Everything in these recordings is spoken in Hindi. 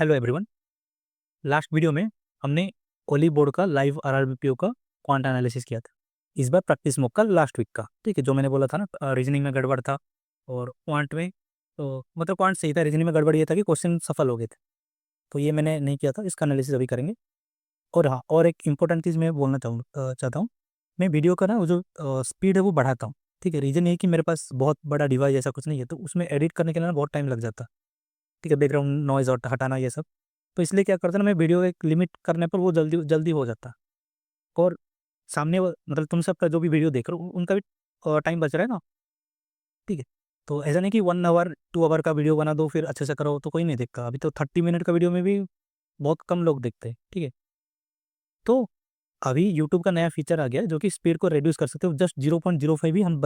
Hello everyone. लास्ट वीडियो में हमने ओली बोर्ड का लाइव आरआरबीपीओ का क्वांट एनालिसिस किया था। इस बार प्रैक्टिस मॉक का लास्ट वीक का, ठीक है। जो मैंने बोला था ना, रीजनिंग में गड़बड़ था और क्वांट में तो मतलब क्वांट सही था, रीजनिंग में गड़बड़ ये था कि क्वेश्चन सफल हो गए थे। तो ये मैंने नहीं किया था, इसका एनालिसिस अभी करेंगे। और हाँ, और एक इम्पोर्टेंट चीज़ मैं बोलना चाहता हूँ। मैं वीडियो का ना वो जो स्पीड है वो बढ़ाता हूँ, ठीक है। रीज़न ये है कि मेरे पास बहुत बड़ा डिवाइस ऐसा कुछ नहीं है, तो उसमें एडिट करने के लिए ना बहुत टाइम लग जाता, ठीक है। बैकग्राउंड नॉइज़ और हटाना ये सब। तो इसलिए क्या करता ना, मैं वीडियो एक लिमिट करने पर वो जल्दी जल्दी हो जाता। और सामने मतलब तुम सबका जो भी वीडियो देख रहे हो उनका भी टाइम बच रहा है ना, ठीक है। तो ऐसा नहीं कि 1 आवर 2 आवर का वीडियो बना दो फिर अच्छे से करो तो कोई नहीं देखता। अभी तो 30 मिनट का वीडियो में भी बहुत कम लोग देखते हैं, ठीक है। तो अभी यूट्यूब का नया फीचर आ गया है जो कि स्पीड को रिड्यूस कर सकते हो, जस्ट 0.05 ही हम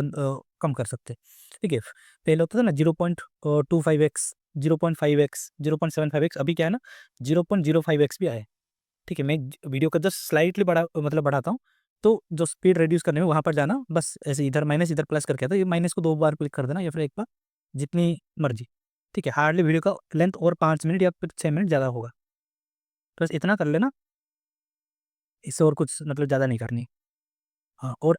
कम कर सकते हैं, ठीक है। पहले होता था ना 0.25x, 0.5x, 0.75x, अभी क्या है ना 0.05x भी आया है, ठीक है। मैं वीडियो का जस्ट स्लाइटली बढ़ाता हूँ। तो जो स्पीड रिड्यूस करने में वहाँ पर जाना, बस ऐसे इधर माइनस इधर प्लस करके आता, ये माइनस को 2 बार क्लिक कर देना या फिर एक बार, जितनी मर्जी, ठीक है। हार्डली वीडियो का लेंथ और 5 मिनट या फिर 6 मिनट ज़्यादा होगा, बस इतना कर लेना। इससे और कुछ मतलब ज़्यादा नहीं करनी। हाँ, और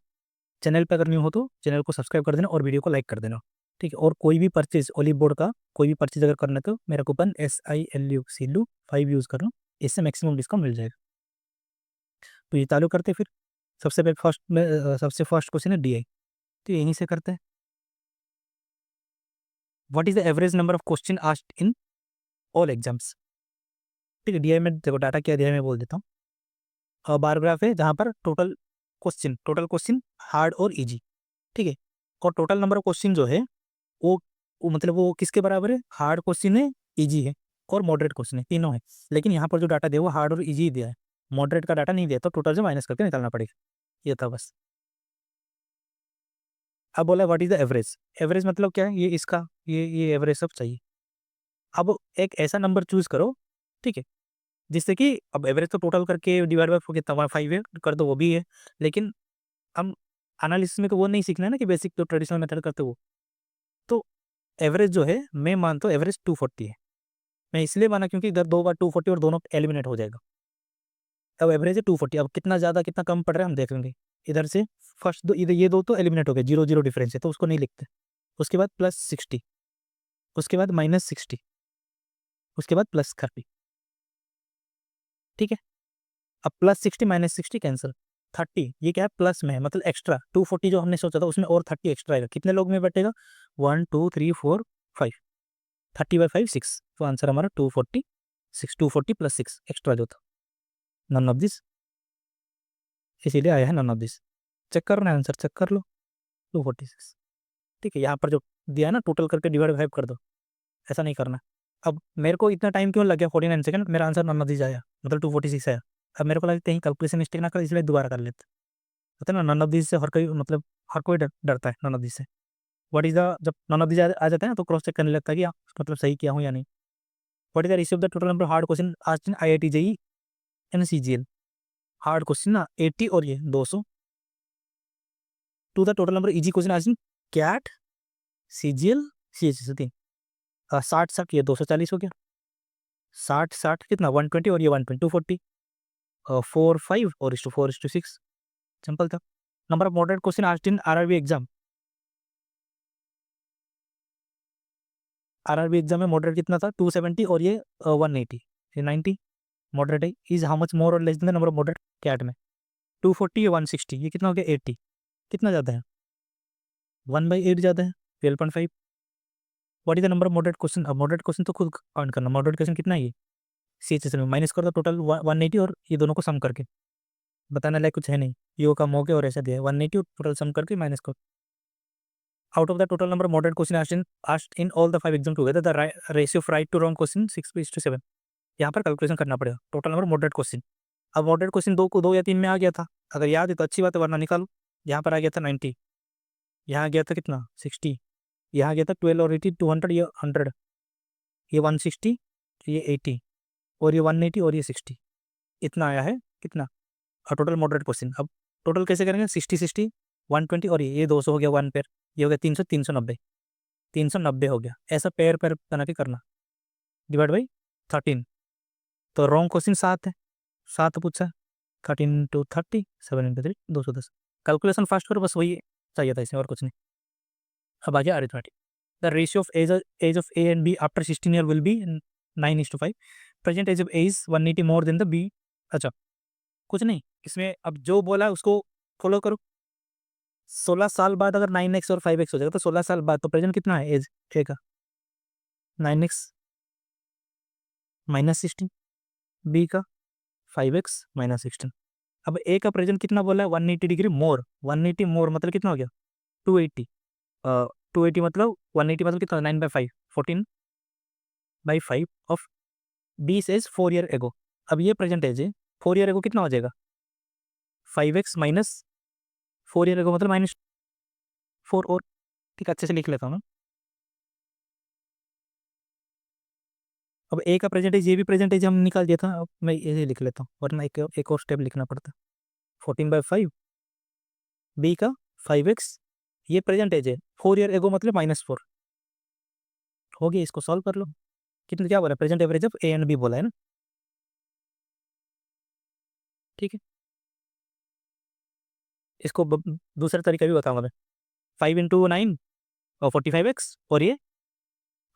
चैनल पे करनी हो तो चैनल को सब्सक्राइब कर देना और वीडियो को लाइक कर देना, ठीक है। और कोई भी परचेज ओलिव बोर्ड का कोई भी परचेज अगर करना है तो मेरा कूपन SILU 5 यूज़ कर लो, इससे मैक्सिमम डिस्काउंट मिल जाएगा। तो ये चालू करते हैं फिर। सबसे पहले सबसे फर्स्ट क्वेश्चन है DI, तो यहीं से करते हैं। What is the average number of question asked in all exams, ठीक है। DI में देखो डाटा क्या दिया है मैं बोल देता हूँ। बार ग्राफ है जहाँ पर टोटल क्वेश्चन हार्ड और इजी, ठीक है। और टोटल नंबर ऑफ क्वेश्चन जो है वो मतलब वो किसके बराबर है, हार्ड क्वेश्चन है, इजी है और मॉडरेट क्वेश्चन है, तीनों है। लेकिन यहाँ पर जो डाटा दिया वो हार्ड और इजी दिया है, मॉडरेट का डाटा नहीं दिया, तो टोटल से माइनस करके निकालना पड़ेगा। ये था बस। अब बोला what is the average. Average मतलब क्या है, ये इसका ये एवरेज सब चाहिए। अब एक ऐसा नंबर चूज करो, ठीक है, जिससे कि अब एवरेज तो टोटल करके डिवाइड बाय कितना 5 है कर दो, वो भी है। लेकिन हम एनालिसिस में तो वो नहीं सीखना है ना कि बेसिक जो ट्रेडिशनल मेथड करते हो। तो एवरेज जो है मैं मानता हूँ एवरेज 240 है। मैं इसलिए माना क्योंकि इधर 2 बार 240 और दोनों एलिमिनेट हो जाएगा। अब एवरेज है 240, अब कितना ज़्यादा कितना कम पड़ रहा है हम देख लेंगे। इधर से फर्स्ट दो, इधर ये दो तो एलिमिनेट हो गए, 0 0 डिफरेंस है तो उसको नहीं लिखते। उसके बाद +60, उसके बाद -60, उसके बाद +30, ठीक है। अब +60 -60 कैंसिल, 30 ये क्या है प्लस में है, मतलब एक्स्ट्रा 240 जो हमने सोचा था उसमें और 30 एक्स्ट्रा आएगा। कितने लोग में बैठेगा, 1 2 3 4 5, 30/5 6, तो आंसर हमारा 240 240 +6 एक्स्ट्रा जो था, नन ऑफ दिस, इसीलिए आया है नन ऑफ दिस। चेक करना है आंसर, चेक कर लो, 246, ठीक है। यहाँ पर जो दिया है ना टोटल करके डिवाइड 5 कर दो, ऐसा नहीं करना। अब मेरे को इतना टाइम क्यों लग गया 49 सेकंड, मेरा आंसर नन ऑफ दिस आया, मतलब 246 आया। अब मेरे को लगा कहीं कैलकुलेशन मिस्टेक ना कर, इसलिए दोबारा कर लेते। पता है ना नन ऑफ दिस से हर कोई मतलब हर कोई डरता है नन ऑफ दिस से। व्हाट इज द, जब नन ऑफ दिस आ जाता है ना तो क्रॉस चेक करने लगता है कि हाँ, मतलब सही किया हूँ या नहीं। What is the ratio of the total number hard question asked in IIT JEE and CGL। Hard question ना 80 और ये 200 to the total number easy question asked in CAT CGL CHS 3। 60 ये 240 हो गया, 60 कितना 120 और ये 120 240, 4 5 और 4:6, सिंपल था। Number of moderate question asked in RRB exam. RRB exam में मॉडरेट कितना था 270 और ये 180, ये 90 मॉडरेट है। इज हाउ मच मोर और less than the number of moderate CAT में, 240 या 160, ये कितना हो गया 80, कितना ज़्यादा है 1/8 ज़्यादा है 12.5। What is the number of moderate question. अब मॉडरेट क्वेश्चन तो खुद काउंट करना, मॉडरेट क्वेश्चन कितना है ये CHS में माइनस कर दो टोटल 180 और ये दोनों को सम करके, बताने लायक कुछ है नहीं, यो का मो के और ऐसा दिया है 180 और टोटल सम करके माइनस करो। Out of the total number moderate question asked in all the 5 exam together the ratio of right to wrong question 6:7। यहाँ पर कैलकुलेशन करना पड़ेगा टोटल नंबर मॉडरेट क्वेश्चन। अब मॉडरेट क्वेश्चन 2 या 3 में आ गया था, अगर याद है तो अच्छी बात है, वरना निकालो। यहाँ पर आ गया था 90, यहाँ गया था कितना 60, यहाँ गया था 12 और 80 200, ये 100, ये 160, ये 80 और ये 180 और ये 60, इतना आया है कितना। और टोटल मॉडरेट क्वेश्चन अब टोटल कैसे करेंगे, 60 60 120 और ये 200 हो गया 1 पेयर, ये हो गया 300 390, 390 हो गया। ऐसा पेयर पेयर बना के करना, डिवाइड बाई 13, तो रॉन्ग क्वेश्चन 7 है, 7 पूछा, 13 इंटू 30, 7 इंटू 3 210। कैलकुलेशन फास्ट करो, बस वही चाहिए था इसमें और कुछ नहीं। अब आ गया arithmetic. The ratio of age of A and B after 16 year will be 9:5। Present age of A is 180 more than the B. अच्छा कुछ नहीं इसमें, अब जो बोला उसको फॉलो करो। 16 साल बाद अगर 9x और 5x हो जाएगा तो 16 साल बाद तो प्रेजेंट कितना है एज ए का, 9x माइनस 16, बी का 5x माइनस 16। अब ए का प्रेजेंट कितना बोला है, 180 डिग्री मोर। 180 मोर मतलब कितना हो गया, 280। 280 मतलब 180 मतलब कितना, 9/5, 14/5 of B as 4 year ago. अब ये प्रेजेंट एज है, 4 ईयर एगो कितना हो जाएगा, 5x माइनस 4 ईयर एगो मतलब -4। और ठीक अच्छे से लिख लेता हूँ मैं। अब ए का प्रेजेंटेज, ये भी प्रेजेंटेज हम निकाल दिया था, अब मैं ये लिख लेता हूँ वरना एक और स्टेप लिखना पड़ता। 14/5, बी का 5x, ये प्रेजेंटेज है, 4 ईयर एगो मतलब -4 हो गया। इसको सॉल्व कर लो। कितना क्या बोला, present average of A and B बोला है ना, ठीक है। इसको दूसरा तरीका भी बताऊंगा मैं। 5 इंटू 9 और 45x, और ये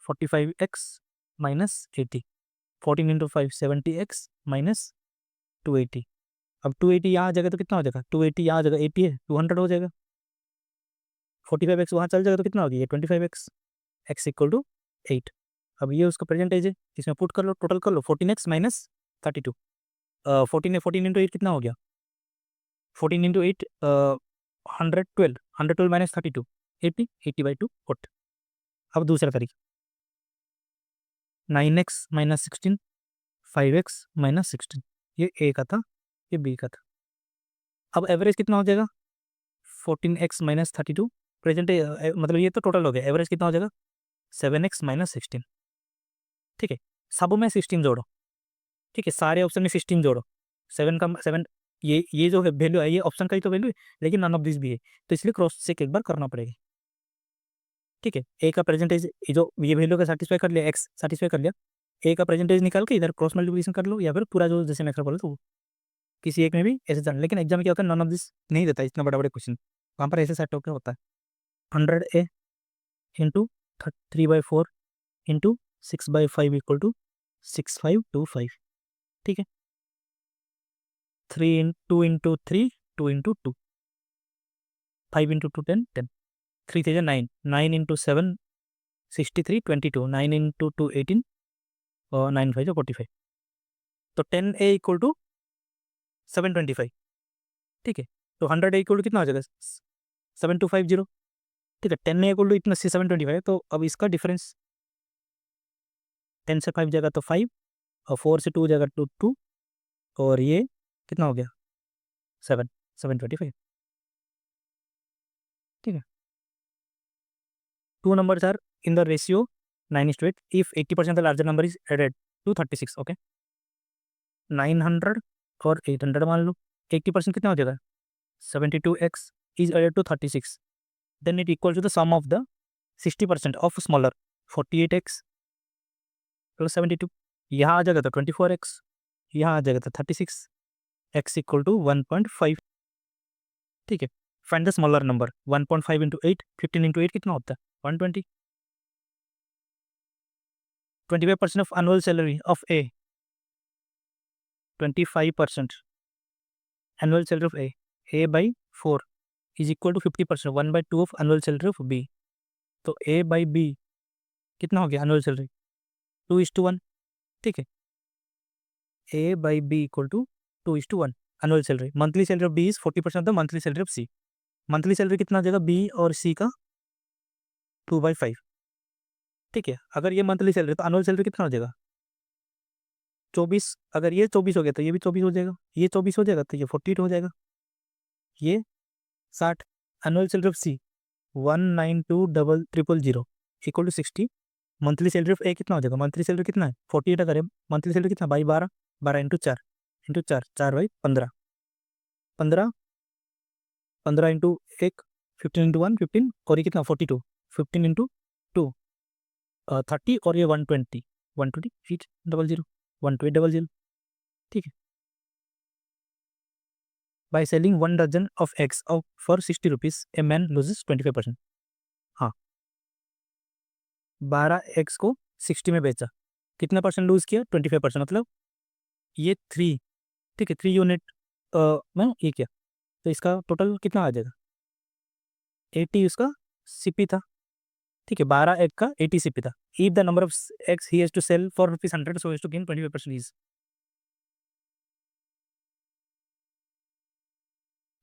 45x minus 80। 14 into 5 70x minus 280। अब 280 यहाँ आ जाएगा तो कितना हो जाएगा, 280 यहाँ आ जाएगा, 80 है 200 हो जाएगा। 45x वहाँ चल जाएगा तो कितना हो गया, ये 25x, x इक्वल टू 8। अब ये उसका प्रेजेंटेज है, इसमें पुट कर लो, टोटल कर लो, 14x माइनस 32। 14 इंटू 8 कितना हो गया, 14 इंटू 8 112, 112 माइनस 32, 80, 80/2 4। अब दूसरा तरीका, 9x माइनस 16, 5x माइनस 16, ये ए का था, ये बी का था। अब एवरेज कितना हो जाएगा, 14x माइनस 32, प्रेजेंट मतलब ये तो टोटल हो गया, एवरेज कितना हो जाएगा 7x माइनस 16। ठीक है, सब में 16 जोड़ो, ठीक है, सारे ऑप्शन में 16 जोड़ो। 7 का 7, ये जो वैल्यू है ये ऑप्शन का ही तो वैल्यू है, लेकिन नन ऑफ दिस भी है, तो इसलिए क्रॉस चेक एक बार करना पड़ेगा। ठीक है, ए का प्रेजेंटेज जो ये वैल्यू का सेटिस्फाई कर लिया, एक्स सेटिस्फाई कर लिया, ए का प्रेजेंटेज निकाल के इधर क्रॉस मल्टीप्लिकेशन कर लो, या फिर पूरा जो जैसे मैं बोला तो किसी एक में भी ऐसे जान। लेकिन एग्जाम में क्या होता है, नन ऑफ दिस नहीं देता इतना बड़ा बड़े क्वेश्चन, वहाँ पर ऐसे सेट होकर होता है। 100a into 3/4 into 6/5 equal to 6525। ठीक है, 2 इंटू 3, 2 इंटू 2, 5 इंटू 2 10, 10, 3 थे 9, 9 इंटू 7 63, 22, 9 इंटू 2 18, और 9 5 45। तो 10a इक्वल टू 725। ठीक है, तो 100a इक्वल टू कितना हो जाएगा, 7250। ठीक है, 10a इक्वल टू इतना 725, तो अब इसका डिफरेंस 10 से 5 जाएगा तो 5, और 4 से 2 जाएगा तो 2, और ये कितना हो गया 725। ठीक है, 2 numbers are in the ratio 9:8 if 80% the larger number is added to 36। Okay, 900 और 800 मान लो, 80% कितना हो जाएगा 72x is added to 36, then it equals to the sum of the 60% of smaller 48x plus 72। यहाँ आ जाएगा तो 24x, यहाँ आ जाएगा तो 36, x इक्वल टू 1.5। ठीक है, find the smaller number. 1.5 into 8, 15 into 8 कितना होता है 120। 25% of annual salary of A, 25% annual salary of A by 4 is equal to 50%, 1/2 of annual salary of B। तो A by B कितना हो गया annual salary 2:1। ठीक है, A by B equal to 2:1 annual salary। monthly salary of B is 40% of the monthly salary of C। monthly salary कितना हो जाएगा B और C का 2/5। ठीक है, अगर ये मंथली सैलरी तो annual salary कितना हो जाएगा 24। अगर ये 24 हो गया तो ये भी 24 हो जाएगा, ये 24 हो जाएगा तो ये 48 हो जाएगा, ये 60। Annual salary of C 192,000 equal to 60। Monthly salary of A कितना हो जाएगा, मंथली सैलरी कितना है 48, अगर मंथली सैलरी कितना by 12, 12 into 4 into 4, 4/15, 15, 15 into 1, 15 into 1 15, और ये कितना 42, 15 इंटू 2 30, और ये 120, 120 800, 12800। ठीक है। By selling 1 dozen of eggs for 60 rupees a man loses 25%। हाँ, 12 एग्स को 60 में बेचा, कितना परसेंट लूज किया? 25%। मतलब ये 3, ठीक है, 3 यूनिट में ये किया, तो इसका टोटल कितना आ जाएगा? 80 उसका सीपी था, ठीक है, 12 एग का 80 सीपी था। If the number of eggs he has to sell for ₹100 so has to gain 25% ईज।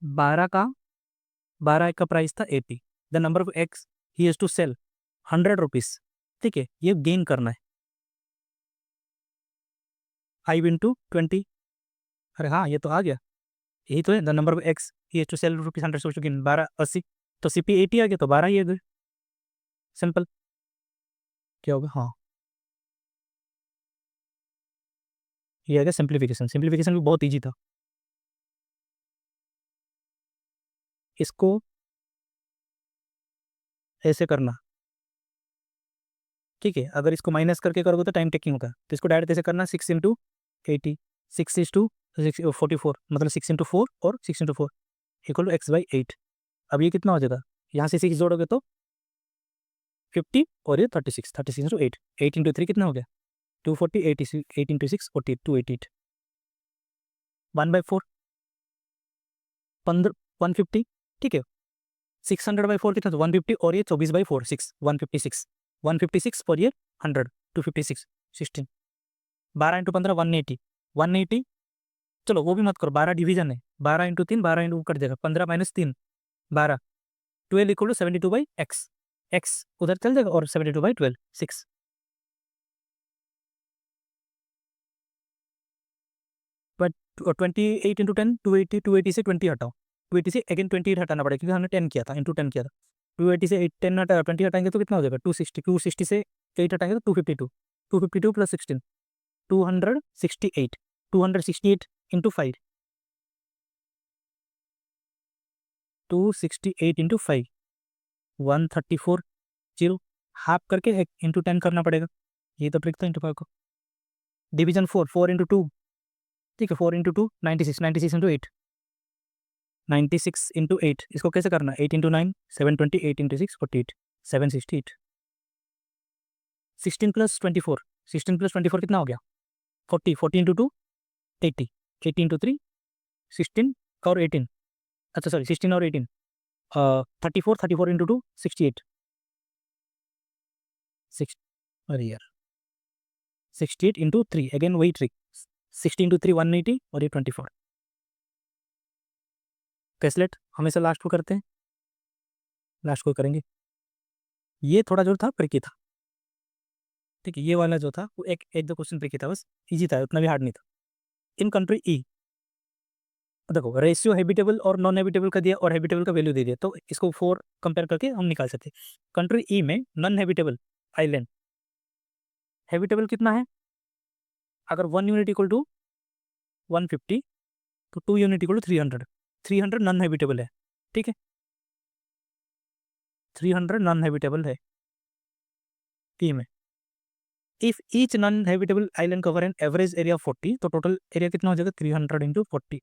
12 का 12 एग का प्राइस था 80, the number of eggs he has to sell ₹100, ठीक है, ये गेन करना है 5 इंटू 20। अरे हाँ, ये तो आ गया, यही तो है, the number of X he has to sell ₹100 so to gain 1280, तो सीपी 80 आ गया, तो 12 ही आ गए, सिंपल। क्या होगा? हाँ, ये आ गया सिंप्लीफिकेशन। सिंप्लीफिकेशन भी बहुत ईजी था। इसको ऐसे करना, ठीक है, अगर इसको माइनस करके करोगे तो टाइम टेकिंग होगा, तो इसको डायरेक्ट ऐसे करना, 6 इंटू 80, 6 इज टू 44, मतलब 6 इंटू 4 और 6 इंटू 4 इक्वल टू x/8। अब ये कितना हो जाएगा? यहाँ से 6 जोड़ोगे तो 50 और ये 36, 36 इंटू 8, 8 इंटू 3 कितना हो गया? 240, 8 इंटू 6 48, 288, 1/4 15 150, ठीक है, 600/4 कितना था? 150, और ये 24/4 6 156, 156 और ये 100 256 16, 12 इंटू 15 180, 180, चलो वो भी मत करो, 12 डिवीजन है, 12 इंटू 3, 12 इंटू कट जाएगा, 15 minus 3 12, 12 equal to 72/x, x उधर चल जाएगा, और 72/12 6। बट 28 इंटू 10 280, 280 से 20 हटाओ, 280 से अगेन 28 हटाना पड़ेगा क्योंकि हमने 10 किया था, इंटू 10 किया था। 280 से 10 हटा 20 हटाएंगे तो कितना हो जाएगा? 260, 260 से 8 हटाएंगे तो 252, 252 plus 16 268, 268 into 5, 268 into 5 134 zero, half करके इंटू 10 करना पड़ेगा, ये तो ट्रिक था इंटू 5 को। डिवीजन 4, 4 इंटू 2, ठीक है, 4 इंटू 2 96, 96 इंटू 8 96 इंटू 8, इसको कैसे करना? 8 इंटू 9 720, 8 इंटू 6 48 768, 16 प्लस 24, 16 प्लस 24 कितना हो गया? 40, 40 इंटू 2 80, 80 इंटू 3 16 और 18, अच्छा सॉरी 16 और 18 34, 34 इंटू 2 68 6, अरे यार 68 इंटू 3, अगेन वही ट्रिक, 60 इंटू 3 180 और ये 24। कैसलेट हमेशा लास्ट को करते हैं, लास्ट को करेंगे। ये थोड़ा जो था ट्रिकी था, ठीक है, ये वाला जो था वो एक एक दो क्वेश्चन ट्रिकी था, बस इजी था, उतना भी हार्ड नहीं था। इन कंट्री ई, देखो रेशियो हैबिटेबल और नॉन हैबिटेबल का दिया और हैबिटेबल का वैल्यू दे दिया, तो इसको 4 कंपेयर करके हम निकाल सकते हैं। कंट्री ई में नॉन हैबिटेबल आइलैंड, हैबिटेबल कितना है? अगर 1 यूनिट इक्वल टू 150 तो 2 unit equal to 300, 300 non habitable है, ठीक है, 300 नॉन हैबिटेबल है ई में। If each non habitable island cover an average area 40, तो टोटल एरिया कितना हो जाएगा? 300 into 40,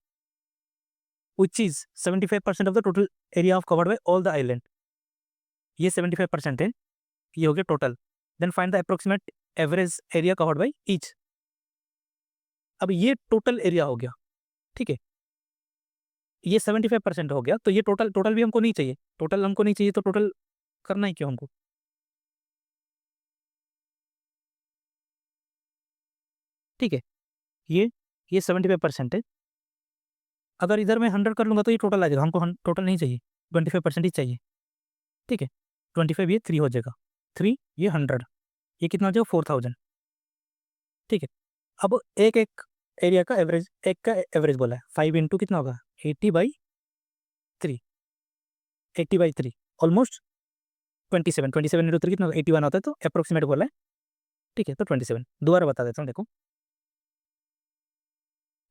which is 75% of the total area of covered by all the island. ये 75% है, ये हो गया टोटल। Then find the approximate average area covered by each. अब ये टोटल एरिया हो गया, ठीक है, ये 75% हो गया, तो ये टोटल, टोटल भी हमको नहीं चाहिए, टोटल हमको नहीं चाहिए, तो टोटल करना ही क्यों हमको? ठीक है, ये 75% है, अगर इधर मैं 100 कर लूँगा तो ये टोटल आ जाएगा, हमको टोटल नहीं चाहिए, 25% ही चाहिए, ठीक है, 25 ये 3 हो जाएगा, 3 ये 100, ये कितना हो जाएगा? 4000, ठीक है। अब एक एक एरिया का एवरेज, एक का एवरेज बोला है, 5 इंटू कितना होगा? 80/3, 80/3 ऑलमोस्ट 27, 27 इंटू 3 कितना होगा? 81 होता है, तो अप्रोक्सीमेट बोला है, ठीक है, तो 27। दोबारा बता देता हूँ, देखो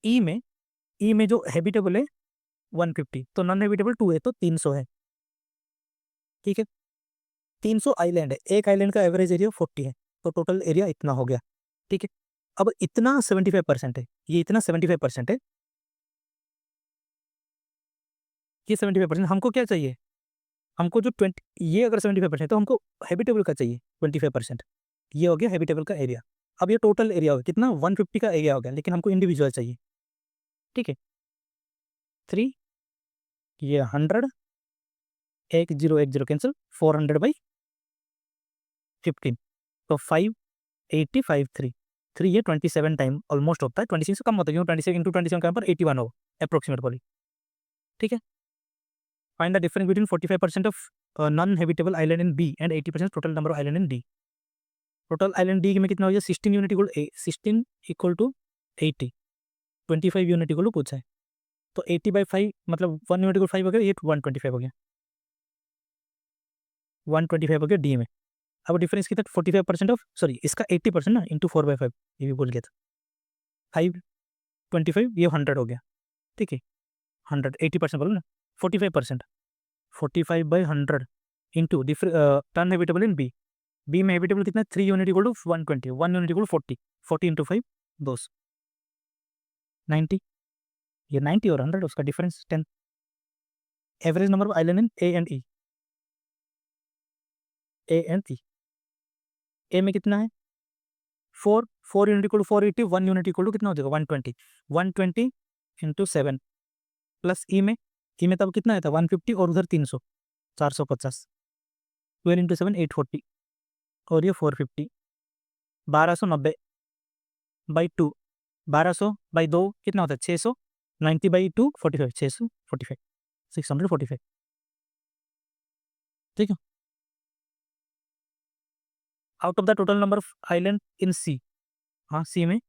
ई में जो हैबिटेबल है 150, तो नॉन हैबिटेबल 2 है, तो 300 है, ठीक है, 300 आइलैंड है, एक आइलैंड का एवरेज एरिया 40 है, तो टोटल एरिया इतना हो गया, ठीक है। अब इतना 75% है, ये इतना 75% है, ये 75%। हमको क्या चाहिए, हमको जो 20, ये अगर 75% तो हमको हैबिटेबल का चाहिए 25%। ये हो गया हैबिटेबल का एरिया। अब ये टोटल एरिया हो गया कितना, 150 का एरिया हो गया, लेकिन हमको इंडिविजुअल चाहिए। ठीक है, 3, ये 100, 1 0 कैंसिल, 400/15, तो 585, 3 ये 27 टाइम ऑलमोस्ट होता है, 26 से कम होता है क्योंकि 26 इंटू 27 का पर 81 हो अप्रोक्सीमेट बोली। ठीक है, find the difference between 45% of non habitable island in B and 80% total number of island in D. Total island D में कितना हो गया, 16 unit equal 16 equal to 80, 25 unit equal to पूछा है, तो 80/5 मतलब 1 यूनिट इक्वल 5 हो गया, ये 125 हो गया, 125 हो गया डी में। अब डिफरेंस कितना, 45% ऑफ, सॉरी इसका 80% ना इंटू 4/5, ये भी बोल गया था, 525, ये 100 हो गया। ठीक है, 100 80% बोलो ना, 45%, 45/100 into turn habitable in B, B में हैबिटेबल कितना, 3 unit equal to 120, 1 unit equal 40, 40 into 5 200, 90, ये 90 और 100 उसका difference 10। Average number of island in A and E, A and E, A में कितना है 4, 4 unit equal to 480, 1 unit equal to कितना हो जाएगा 120, 120 इंटू 7 प्लस ई में, ई में तब कितना है था 150 और उधर 300, 450, 12 इंटू 7 840 और ये 450, 1290/2, 1200/2 कितना होता है 600, 90/2 45, 645, 645। ठीक है, out of the total number of island in C, हाँ सी में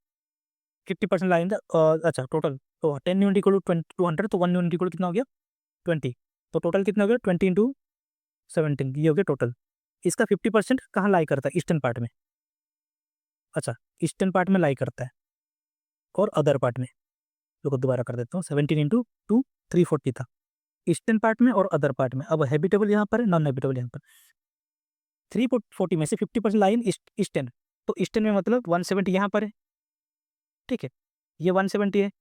50% लाइन अच्छा टोटल, तो 10 यूनिट इक्वल टू 200, तो 1 यूनिट इक्वल कितना हो गया 20, तो टोटल कितना हो गया 20 इंटू 17, ये हो गया टोटल। इसका 50% कहाँ लाई करता है, ईस्टर्न पार्ट में, अच्छा ईस्टर्न पार्ट में लाई करता है और अदर पार्ट में, तो दोबारा कर देता हूँ, 17 इंटू 2 340 था ईस्टर्न पार्ट में और अदर पार्ट में। अब हैबिटेबल यहाँ पर है, नॉन हैबिटेबल यहाँ पर, 340 में से 50% लाइन ईस्टर्न, तो ईस्टर्न में मतलब 170 यहाँ पर है। ठीक है, ये 170 है।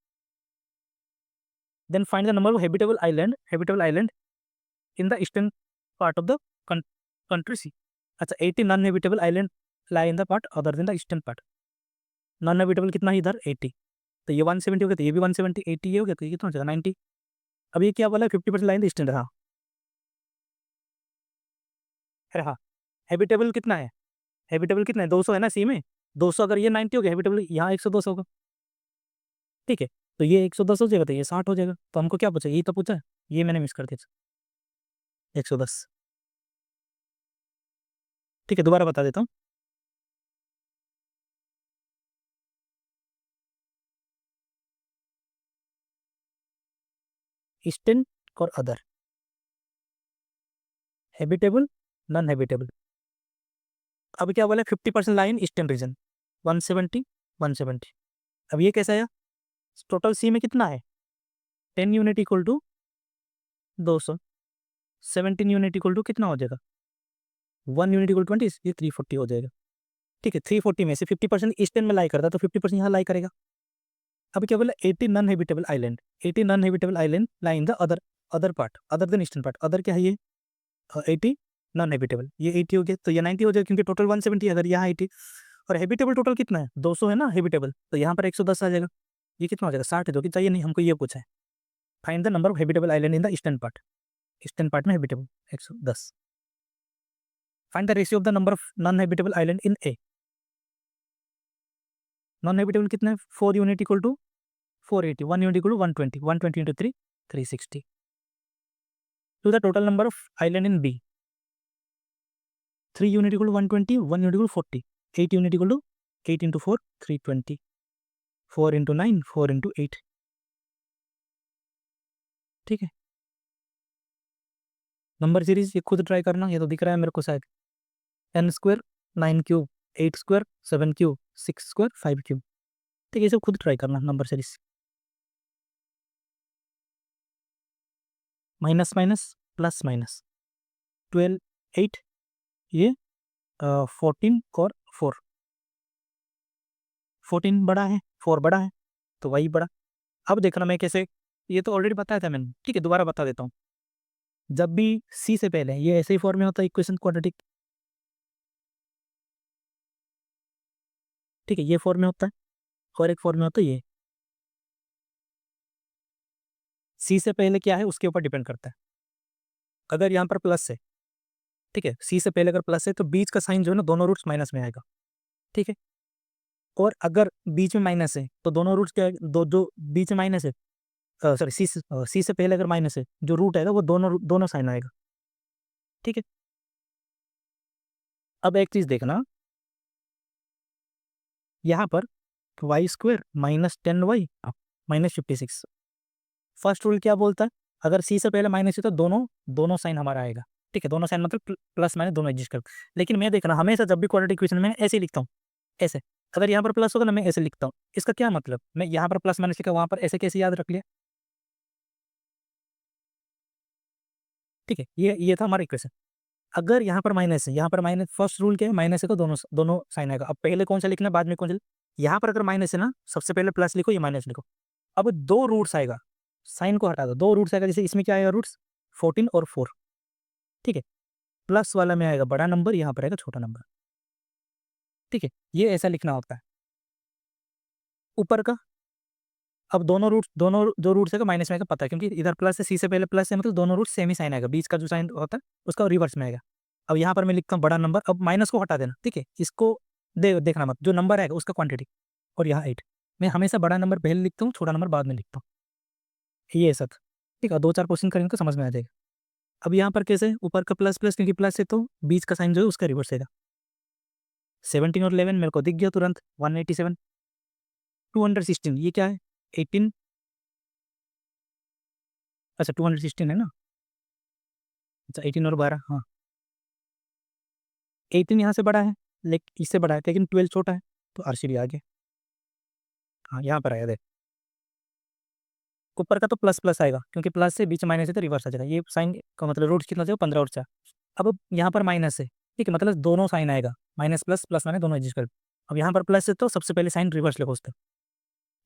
Then find the number of habitable island in the eastern part of the country C. अच्छा 80 non habitable island lie in the part other than the eastern part, non habitable कितना है इधर 80, तो ये 170 हो गया, तो ये भी 170, 80 ये हो गया, तो ये कितना हो जाएगा 90। अब ये क्या बोला 50% लाइन ईस्टर्न रहा, अरे हाँ हैबिटेबल कितना है, हैबिटेबल कितना है 200 है ना सी में, 200 अगर ये 90 हो गया, हैबिटेबल यहाँ 110 होगा। ठीक है, तो ये 110 हो जाएगा, तो ये 60 हो जाएगा, तो हमको क्या पूछा, यही तो पूछा है, ये मैंने मिस कर दिया 110। ठीक है, दोबारा बता देता हूँ, ईस्टर्न और अदर, हैबिटेबल नॉन हैबिटेबल। अब क्या बोला 50% लाइन ईस्टर्न रीजन, 170 170। अब ये कैसा आया, टोटल सी में कितना है 10 unit equal to 200, 17 unit equal to कितना हो जाएगा 1 यूनिट इक्वल 20, ये 340 हो जाएगा। ठीक है, 340 में से 50% ईस्टर्न में लाई करता है, तो 50% यहाँ लाई करेगा। अब क्या बोला 80 non habitable island, 80 non habitable island lie in the other part other then eastern part, other क्या है ये 80 नॉन हैबिटेबल, ये 80 हो गया, तो ये 90 हो जाएगा क्योंकि टोटल 170 है, अगर यहाँ 80 और हैबिटेबल टोटल कितना है 200 है ना हैबिटेबल, तो यहाँ पर 110 आ जाएगा, ये कितना हो जाएगा 60 है, जो कि चाहिए नहीं, हमको ये पूछा है find the number of habitable island in the eastern part में habitable 110। Find the ratio of the number of non habitable island in A, non habitable कितना है 4 unit equal to 480, 1 unit equal to 120, 120 into 3 360 to the total number of island in B, 3 unit equal to 120, 1 unit equal 40, 8 unit equal to 8 into 4 320, 4 into 9 4 into 8। ठीक है, नंबर सीरीज ये खुद ट्राई करना, ये तो दिख रहा है मेरे को शायद, n² 9 क्यूब 8² 7 क्यूब 6² 5 क्यूब। ठीक है, ये सब खुद ट्राई करना number series, minus minus plus minus 12 8, ये 14 और 4 14 बड़ा है, 4 बड़ा है, तो वही बड़ा। अब देखना मैं कैसे, ये तो ऑलरेडी बताया था मैंने, ठीक है दोबारा बता देता हूँ। जब भी सी से पहले ये ऐसे ही फॉर्म में होता है इक्वेशन क्वाड्रेटिक, ठीक है ये फॉर्म में होता है, और एक फॉर्म में होता है ये। सी से पहले क्या है उसके ऊपर डिपेंड करता है। अगर यहाँ पर प्लस है, ठीक है, सी से पहले अगर प्लस है तो बीच का साइन जो है ना दोनों रूट्स माइनस में आएगा, ठीक है। और अगर बीच में माइनस है तो दोनों रूट्स क्या दो जो बीच में माइनस है, सॉरी सी से पहले अगर माइनस है जो रूट आएगा वो दोनों दोनों साइन आएगा, ठीक है। अब एक चीज देखना, यहाँ पर y² -10y -56, फर्स्ट रूल क्या बोलता है, अगर सी से पहले माइनस है तो दोनों दोनों साइन हमारा आएगा, ठीक है, दोनों साइन मतलब प्लस माइनस दोनों एडजस्ट कर। लेकिन मैं देखना हमेशा जब भी क्वाड्रेटिक इक्वेशन में ऐसे ही लिखता हूँ, ऐसे। अगर यहाँ पर प्लस होगा ना मैं ऐसे लिखता हूँ, इसका क्या मतलब, मैं यहाँ पर प्लस माइनस लिखा वहाँ पर ऐसे कैसे याद रख लिया, ठीक है। ये था हमारा इक्वेशन। अगर यहाँ पर माइनस है, यहाँ पर माइनस, फर्स्ट रूल क्या है, माइनस है तो दोनों दोनों साइन आएगा। अब पहले कौन सा लिखना बाद में कौन सा, यहाँ पर अगर माइनस है ना सबसे पहले प्लस लिखो, ये माइनस लिखो। अब दो रूट्स आएगा, साइन को हटा दो, दो रूट्स आएगा, जैसे इसमें क्या आएगा रूट्स 14 और 4, ठीक है। प्लस वाला में आएगा बड़ा नंबर, यहाँ पर आएगा छोटा नंबर, ठीक है। ये ऐसा लिखना होता है ऊपर का। अब दोनों रूट, दोनों जो रूट्स है माइनस में आएगा पता है, क्योंकि इधर प्लस है, सी से पहले प्लस है, मतलब दोनों रूट सेम ही साइन आएगा, बीच का जो साइन होता है उसका रिवर्स में आएगा। अब यहाँ पर मैं लिखता हूँ बड़ा नंबर, अब माइनस को हटा देना, ठीक है, इसको देखना मत, जो नंबर आएगा उसका क्वांटिटी, और यहाँ 8। मैं हमेशा बड़ा नंबर पहले लिखता हूँ, छोटा नंबर बाद में लिखता हूँ, ये सब, ठीक है। 2-4 क्वेश्चन करेंगे तो समझ में आ जाएगा। अब यहाँ पर कैसे, ऊपर का प्लस प्लस, क्योंकि प्लस है तो बीच का साइन जो है उसका रिवर्स आएगा। 17 और 11 मेरे को दिख गया तुरंत, 187। 216 ये क्या है, 18, अच्छा 216 है ना, अच्छा 18 और 12, हाँ 18 यहाँ से बड़ा है, लेकिन इससे बड़ा है, लेकिन 12 छोटा है, तो आरसीडी आ गया। हाँ यहाँ पर आया, देख ऊपर का तो प्लस प्लस आएगा, क्योंकि प्लस से बीच माइनस है तो रिवर्स आ जाएगा। ये साइन का मतलब रूट कितना चाहिए, 15 और 4। अब यहाँ पर माइनस है, ठीक है, मतलब दोनों साइन आएगा, माइनस प्लस प्लस माइनस दोनों एडजस्ट कर। अब यहाँ पर प्लस है तो सबसे पहले साइन रिवर्स लिखो उसका,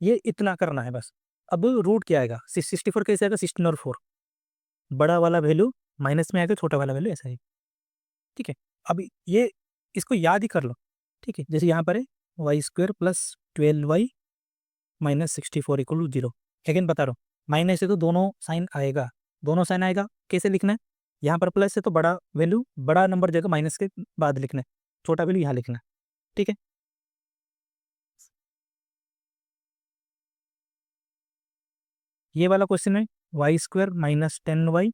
ये इतना करना है बस। अब रूट क्या आएगा, 64 कैसे आएगा, 16 और 4, बड़ा वाला वैल्यू माइनस में आएगा, छोटा वाला वैल्यू ऐसा है, ठीक है। अब ये इसको याद ही कर लो, ठीक है। जैसे यहाँ पर है y² + 12y -64 = 0। अगेन बता रहा हूँ, माइनस है तो दोनों साइन आएगा, दोनों साइन आएगा, कैसे लिखना है, यहाँ पर प्लस है तो बड़ा वैल्यू बड़ा नंबर जगह माइनस के बाद लिखना है, छोटा वैल्यू यहाँ लिखना है, ठीक है। ये वाला क्वेश्चन है y² -10y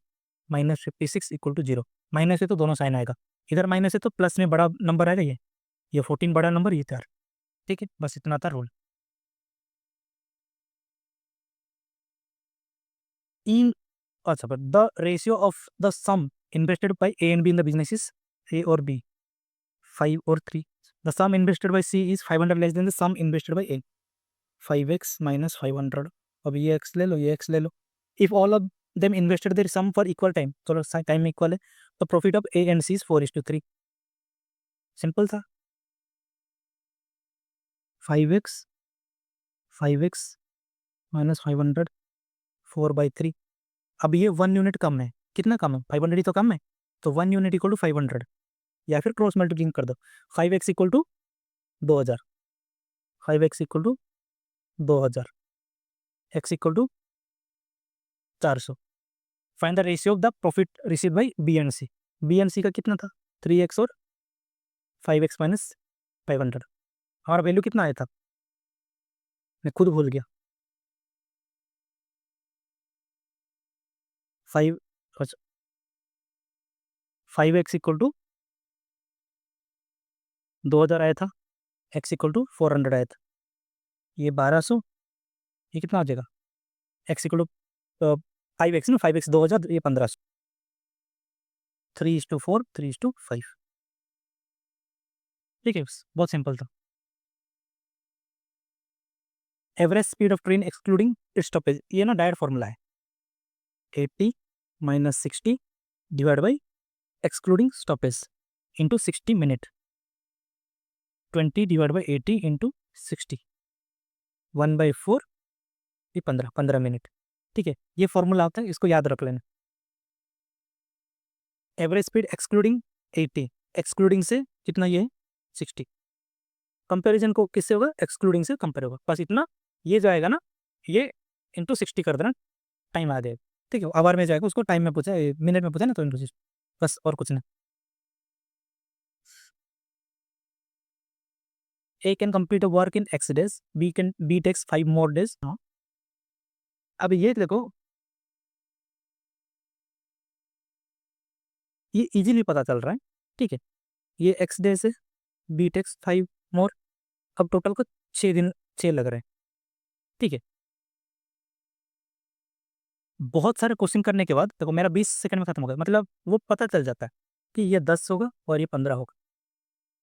-56 = 0। माइनस है तो दोनों साइन आएगा, इधर माइनस है तो प्लस में बड़ा नंबर आएगा, ये 14 बड़ा नंबर, ये 4, ठीक है। बस इतना था रूल। इन अच्छा, but the ratio of the sum invested by A and B in the business is A or B, 5 or 3. The sum invested by C is 500 less than the sum invested by A, 5x - 500। अब ये x ले लो, ये x ले लो। If all of them invested their sum for equal time, चलो टाइम इक्वल है, तो profit of A and C is 4:3। Simple था, 5x - 500 4/3। अब ये 1 यूनिट कम है, कितना कम है, 500 ही तो कम है, तो 1 यूनिट = 500, या फिर क्रॉस मल्टीप्लिकेशन कर दो, 5x = 2000, 5x = 2000, x = 400। Find the ratio of the profit receive by B and C. B and C का कितना था, 3x और 5x - 500। हमारा वैल्यू कितना आया था, मैं खुद भूल गया, 5, 5x = 2000 आया था, x = 400 आया था, ये 1200, ये कितना आ जाएगा, x = 5x ना, 5x 2000, ये 1500, 3:4 3:5, ठीक है। बहुत सिंपल था। Average speed of train excluding stoppage, ये ना डायरेक्ट फॉर्मूला है, 80 - 60 divide by excluding stoppage into 60 minute, 20 divide by 80 into 60, 1/4, ये 15 मिनट। ठीक है, ये फॉर्मूला होता है, इसको याद रख लेना। एवरेज स्पीड एक्सक्लूडिंग 80, एक्सक्लूडिंग से कितना ये है 60। कंपैरिजन को किससे होगा, एक्सक्लूडिंग से कंपेयर होगा, बस इतना। ये जाएगा ना, ये इंटू 60 कर देना, टाइम आ जाएगा। ठीक है, आवर में जाएगा, उसको टाइम में पूछा है, मिनट में पूछा ना, तो इंटू 60, बस और कुछ नहीं। A can complete a work in X days, B takes 5 more days। हाँ, अब ये देखो, ये इजीली पता चल रहा है। ठीक है, ये X डेज है, B takes 5 more, अब टोटल को 6 दिन 6 लग रहे हैं। ठीक है, बहुत सारे क्वेश्चन करने के बाद देखो मेरा 20 सेकंड में खत्म हो गया, मतलब वो पता चल जाता है कि ये 10 होगा और ये 15 होगा।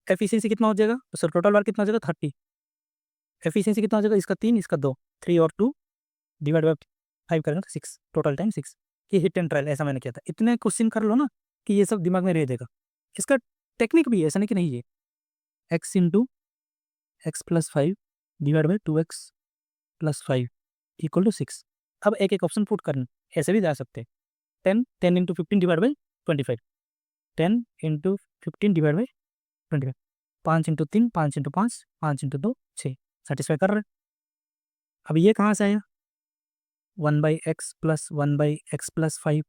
एफिशिएंसी कितना हो जाएगा, तो सर टोटल वर्क कितना हो जाएगा 30। एफिशिएंसी कितना हो जाएगा, इसका 3, इसका 2, 3 और 2 डिवाइड बाई 5 करेंगे तो 6, टोटल टाइम 6। ये हिट एंड ट्रायल ऐसा मैंने किया था। इतने क्वेश्चन कर लो ना कि ये सब दिमाग में रह जाएगा। इसका टेक्निक भी है, ऐसा नहीं कि नहीं है। X into X plus 5 divide by 2x plus 5 equal to 6। अब एक एक ऑप्शन पुट करना, ऐसे भी जा सकते हैं। 10 into 15 divide by 25, 10 into 15 divide by 25, 5 into 3, 5 into 5, 5 into 2, 6। Satisfy कर रहे हैं। अब ये कहाँ से आया, 1/x plus 1/x plus 5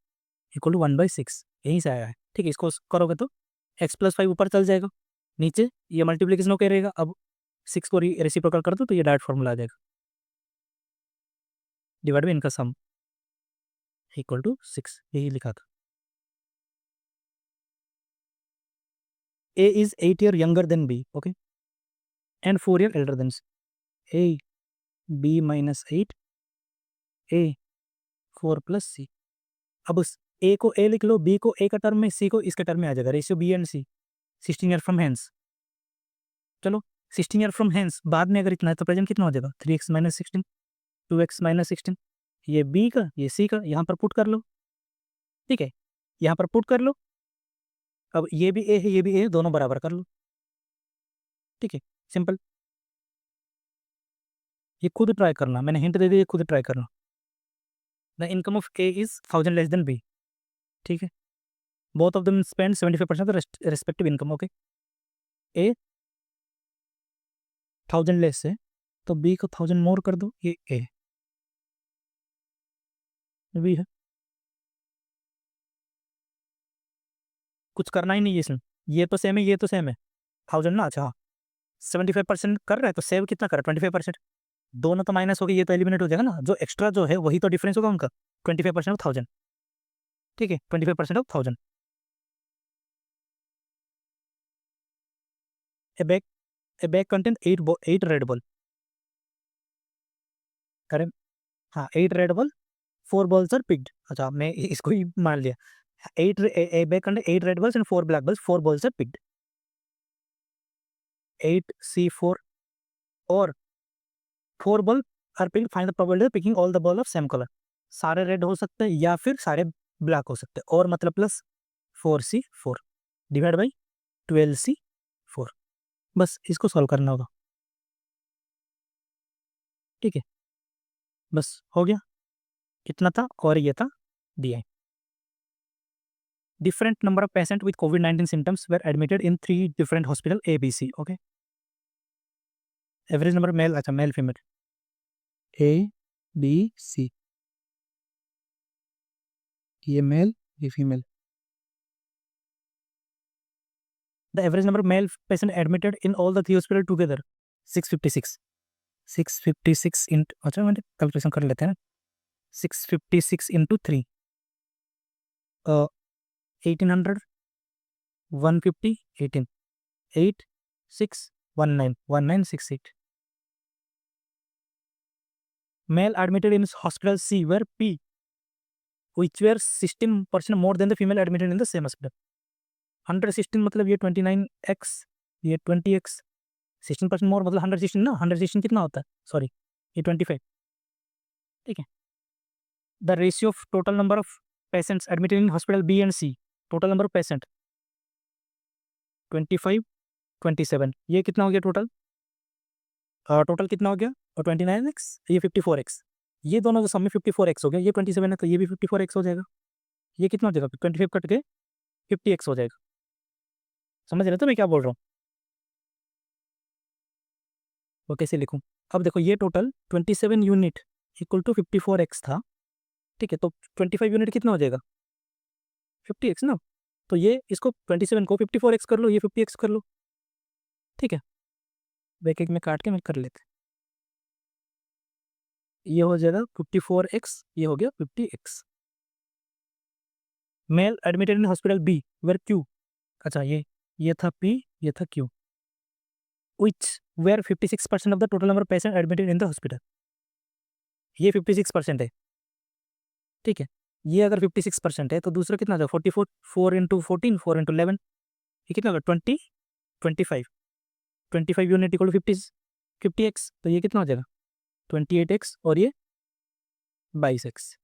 equal to 1/6, यहीं से आया है। ठीक है, इसको करोगे तो x प्लस 5 ऊपर चल जाएगा, नीचे ये मल्टीप्लीकेशन होकर रहेगा। अब 6 को रेसिप्रोकल कर दो तो ये डायरेक्ट फॉर्मूला आ जाएगा, डिवाइड बाई इनका सम इक्वल टू 6, यही लिखा था। A is 8 year younger than B, okay, and 4 year elder than C. A, B minus 8, A 4 plus C। अब उस A को A लिख लो, B को A का टर्म में, C को इसके टर्म में आ जाएगा, ratio B and C। 16 year from hence, चलो 16 ईयर फ्रॉम हैंस, बाद में अगर इतना है तो प्रेजेंट कितना हो जाएगा, 3x माइनस 16, 2x माइनस 16। ये B का, ये C का, यहाँ पर पुट कर लो। ठीक है, यहाँ पर पुट कर लो। अब ये भी A है, ये भी A है, दोनों बराबर कर लो। ठीक है, सिंपल। ये खुद ट्राई करना, मैंने हिंट दे दी, खुद ट्राई करना। The income of A is 1000 less than B। ठीक है, both of them spend 75% of respective income. Okay, A 1000 less है तो B को 1000 मोर कर दो, ये A भी है। कुछ करना ही नहीं है इसमें, ये तो सेम है, ये तो सेम है। 1000 ना, अच्छा हाँ, 75% कर रहा है तो सेव कितना कर रहा है, 25%। दोनों तो माइनस हो गए, ये तो एलिमिनेट हो जाएगा ना, जो एक्स्ट्रा जो है वही तो डिफरेंस होगा उनका, 25% ऑफ 1000। ठीक है, 25% of 1000। A bag, a bag content 8 red ball, करें, हाँ 8 red ball, 4 balls are picked. अच्छा, मैं इसको ही मान लिया। 8 a bag content 8 red balls and 4 black balls, 4 balls are picked. 8C4 और 4 ball are picked, find the probability of picking all the ball of same colour. सारे रेड हो सकते हैं या फिर सारे ब्लैक हो सकते हैं, और मतलब plus 4C4 divide by 12C4। बस इसको सॉल्व करना होगा। ठीक है, बस हो गया, इतना था और ये था दिया है। Different number of patients with COVID-19 symptoms were admitted in 3 different hospital A, B, C. Okay. Average number of male, अच्छा male female A, B, C, ये male, ये female. The average number of male patient admitted in all the 3 hospital together 656. 656 into, अच्छा मैंने कैलकुलेशन कर लेते हैं ना, 656 into 3 1800 150 18 8 6 19 1968. Male admitted in hospital C were P, which were 16% more than the female admitted in the same hospital. 116 मतलब ये 29x, ये 20x, 16% मोर मतलब 116 ना, 116 कितना होता है, सॉरी ये 25। ठीक है, the ratio of total number of patients admitted in hospital B and C, total number of patient 25 27, ये कितना हो गया टोटल, टोटल कितना हो गया, और 29x, ये 54x, ये दोनों जो सम में 54x हो गया, ये 27 है तो ये भी 54x हो जाएगा। ये कितना हो जाएगा, 25 कट के 50x हो जाएगा। समझ रहे हो तो मैं क्या बोल रहा हूँ? वो कैसे लिखूँ? अब देखो ये total 27 unit equal to 54x था, ठीक है, तो 25 यूनिट कितना हो जाएगा, 50x ना। तो ये इसको 27 को 54x कर लो, ये 50x कर लो, ठीक है। एक एक में काट के मैं कर लेते, ये हो जाएगा 54x, ये हो गया 50x। Male admitted in hospital B were Q, अच्छा ये था P, ये था Q, which were 56% of the total number of patients admitted in the hospital। ये 56% है, ठीक है। ये अगर 56% है तो दूसरा कितना होगा, 44, 4 इंटू 14, 4 इंटू 11, ये कितना होगा 20, 25, 25 यूनिट इक्वल टू 50x, तो ये कितना हो जाएगा 28x, और ये 22x,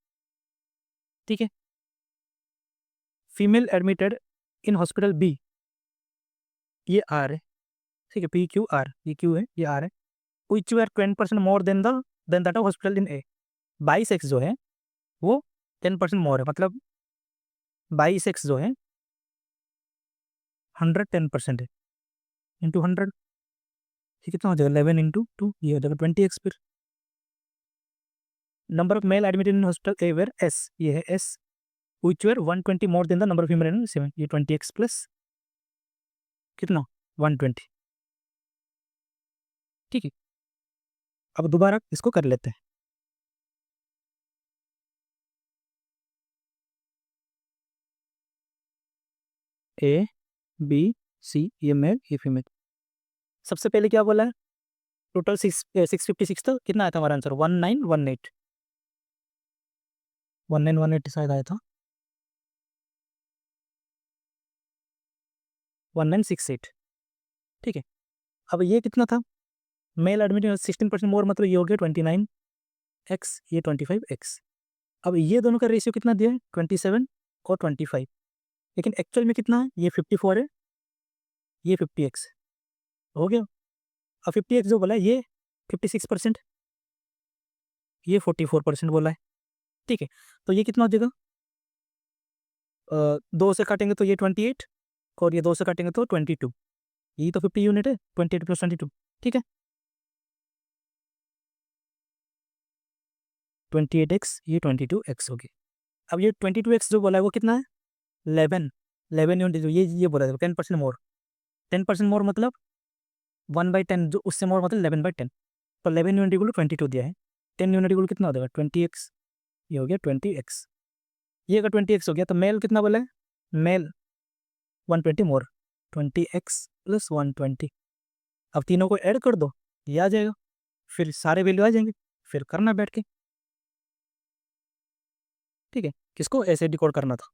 ठीक है। Female admitted in hospital B, ये R है, ठीक है, PQR, ये Q है, ये R है, विच वर 20% more than that of hospital in A. 22x जो है वो 10% मोर है, मतलब 22x जो है 110% है, इंटू 100, ये कितना हो जाएगा 11 इंटू 2, ये हो जाएगा 20x। फिर number of male admitted in hospital A were S, ये है S, which were 120 more than the number of female in 7, ये 20x प्लस कितना 120, ठीक है। अब दोबारा इसको कर लेते हैं, A B C, ये मेल ये फीमेल। सबसे पहले क्या बोला है, टोटल 656 था, कितना आया था हमारा आंसर 1918, 1918 शायद आया था, 1968, ठीक है। अब ये कितना था, मेल एडमिट 16% मोर, मतलब ये हो गया 29x, ये 25x। अब ये दोनों का रेशियो कितना दिया है 27 और 25, लेकिन एक्चुअल में कितना है, ये 54 है, ये 50x हो गया। अब 50x जो बोला है ये 56%, ये 44% बोला है, ठीक है। तो ये कितना हो जाएगा, 2 से काटेंगे तो ये 28, और ये 2 से काटेंगे तो 22, ये तो 50 यूनिट है, 28 प्लस 22, ठीक है। 28x, ये 22x हो गई। अब ये 22x जो बोला है वो कितना है 11 यूनिट, जो ये बोला है 10% मोर, 10% मोर मतलब 1/10, जो उससे मोर मतलब 11/10, तो 11 यूनिट इक्वल 22 दिया है, 10 यूनिट इक्वल कितना हो जाएगा 20x, ये हो गया 20x। ये अगर 20x हो गया तो मेल कितना बोला है, मेल 120 मोर, 20x प्लस 120। अब तीनों को ऐड कर दो, ये आ जाएगा, फिर सारे वैल्यू आ जाएंगे, फिर करना बैठ के, ठीक है। किसको ऐसे डिकोड करना था,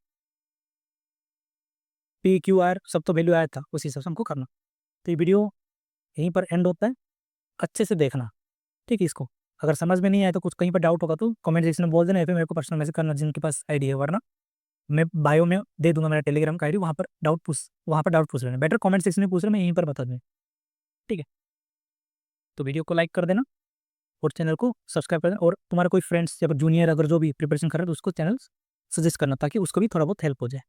PQR सब तो वैल्यू आया था, उसी हिसाब से हमको करना। तो ये वीडियो यहीं पर एंड होता है, अच्छे से देखना, ठीक है। इसको अगर समझ में नहीं आया तो कुछ कहीं पर डाउट होगा तो कमेंट सेक्शन में बोल देना, या फिर मेरे को पर्सनल मैसेज करना जिनके पास आईडी है, वरना मैं बायो में दे दूंगा मेरा टेलीग्राम का आईडी, वहाँ पर डाउट पूछ लेना, बेटर कमेंट सेक्शन में पूछ रहे, मैं यहीं पर बता दूँ, ठीक है। तो वीडियो को लाइक कर देना और चैनल को सब्सक्राइब कर देना, और तुम्हारा कोई फ्रेंड्स या जूनियर अगर जो भी प्रिपरेशन कर रहा है तो उसको चैनल सजेस्ट करना, ताकि उसको भी थोड़ा बहुत हेल्प हो जाए।